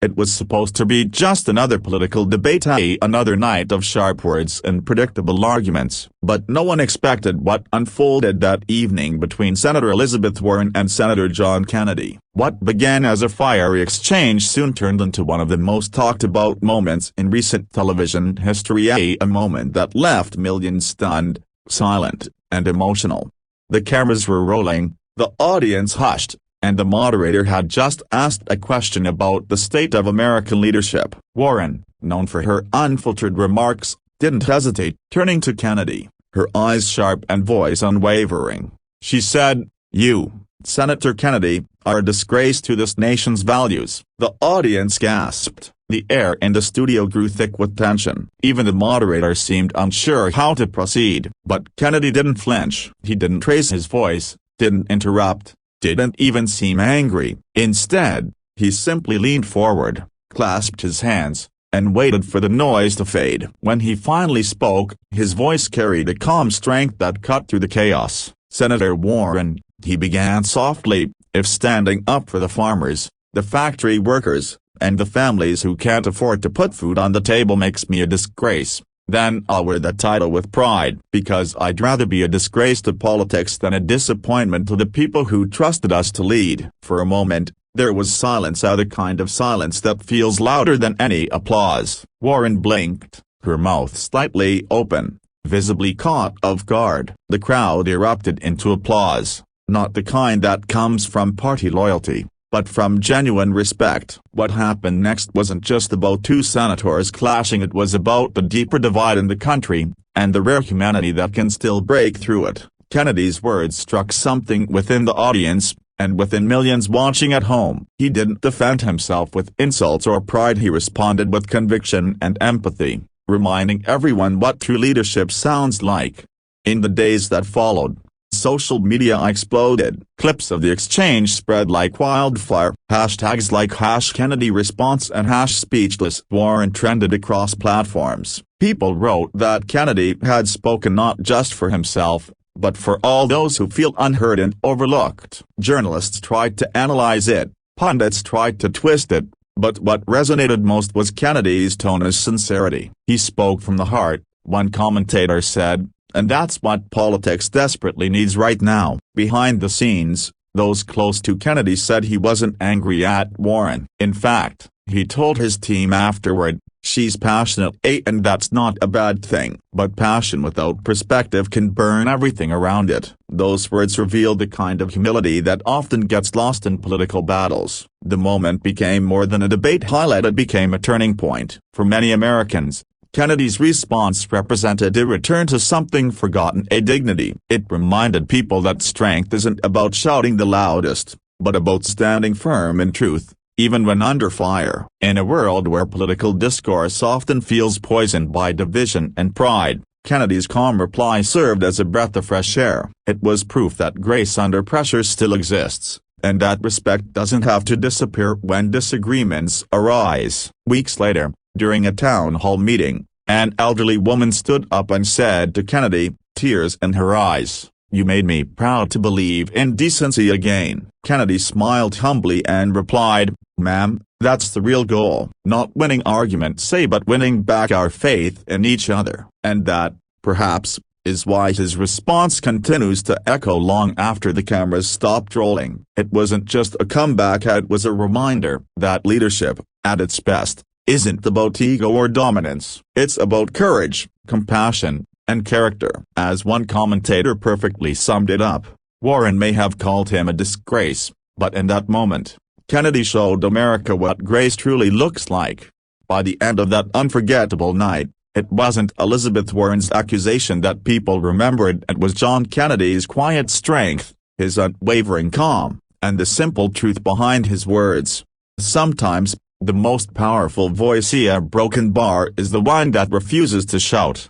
It was supposed to be just another political debate, another night of sharp words and predictable arguments. But no one expected what unfolded that evening between Senator Elizabeth Warren and Senator John Kennedy. What began as a fiery exchange soon turned into one of the most talked about moments in recent television history, a moment that left millions stunned, silent, and emotional. The cameras were rolling, the audience hushed, and the moderator had just asked a question about the state of American leadership. Warren, known for her unfiltered remarks, didn't hesitate, turning to Kennedy, her eyes sharp and voice unwavering. She said, "You, Senator Kennedy, are a disgrace to this nation's values." The audience gasped. The air in the studio grew thick with tension. Even the moderator seemed unsure how to proceed. But Kennedy didn't flinch. He didn't raise his voice, didn't interrupt, didn't even seem angry. Instead, he simply leaned forward, clasped his hands, and waited for the noise to fade. When he finally spoke, his voice carried a calm strength that cut through the chaos. "Senator Warren," he began softly, "if standing up for the farmers, the factory workers, and the families who can't afford to put food on the table makes me a disgrace, then I'll wear that title with pride, because I'd rather be a disgrace to politics than a disappointment to the people who trusted us to lead." For a moment, there was silence, the kind of silence that feels louder than any applause. Warren blinked, her mouth slightly open, visibly caught off guard. The crowd erupted into applause, not the kind that comes from party loyalty, but from genuine respect. What happened next wasn't just about two senators clashing, it was about the deeper divide in the country, and the rare humanity that can still break through it. Kennedy's words struck something within the audience, and within millions watching at home. He didn't defend himself with insults or pride, he responded with conviction and empathy, reminding everyone what true leadership sounds like. In the days that followed, social media exploded. Clips of the exchange spread like wildfire. Hashtags like #KennedyResponse and #SpeechlessWarren trended across platforms. People wrote that Kennedy had spoken not just for himself, but for all those who feel unheard and overlooked. Journalists tried to analyze it, pundits tried to twist it, but what resonated most was Kennedy's tone and sincerity. "He spoke from the heart," one commentator said, "and that's what politics desperately needs right now." Behind the scenes, those close to Kennedy said he wasn't angry at Warren. In fact, he told his team afterward, "She's passionate, and that's not a bad thing. But passion without perspective can burn everything around it." Those words revealed the kind of humility that often gets lost in political battles. The moment became more than a debate highlight, it became a turning point. For many Americans, Kennedy's response represented a return to something forgotten, a dignity. It reminded people that strength isn't about shouting the loudest, but about standing firm in truth, even when under fire. In a world where political discourse often feels poisoned by division and pride, Kennedy's calm reply served as a breath of fresh air. It was proof that grace under pressure still exists, and that respect doesn't have to disappear when disagreements arise. Weeks later, during a town hall meeting, an elderly woman stood up and said to Kennedy, tears in her eyes, "You made me proud to believe in decency again." Kennedy smiled humbly and replied, "Ma'am, that's the real goal. Not winning arguments, but winning back our faith in each other." And that, perhaps, is why his response continues to echo long after the cameras stopped rolling. It wasn't just a comeback, it was a reminder that leadership, at its best, isn't about ego or dominance. It's about courage, compassion, and character. As one commentator perfectly summed it up, Warren may have called him a disgrace, but in that moment, Kennedy showed America what grace truly looks like. By the end of that unforgettable night, it wasn't Elizabeth Warren's accusation that people remembered, it was John Kennedy's quiet strength, his unwavering calm, and the simple truth behind his words. Sometimes, the most powerful voice in a broken bar is the one that refuses to shout.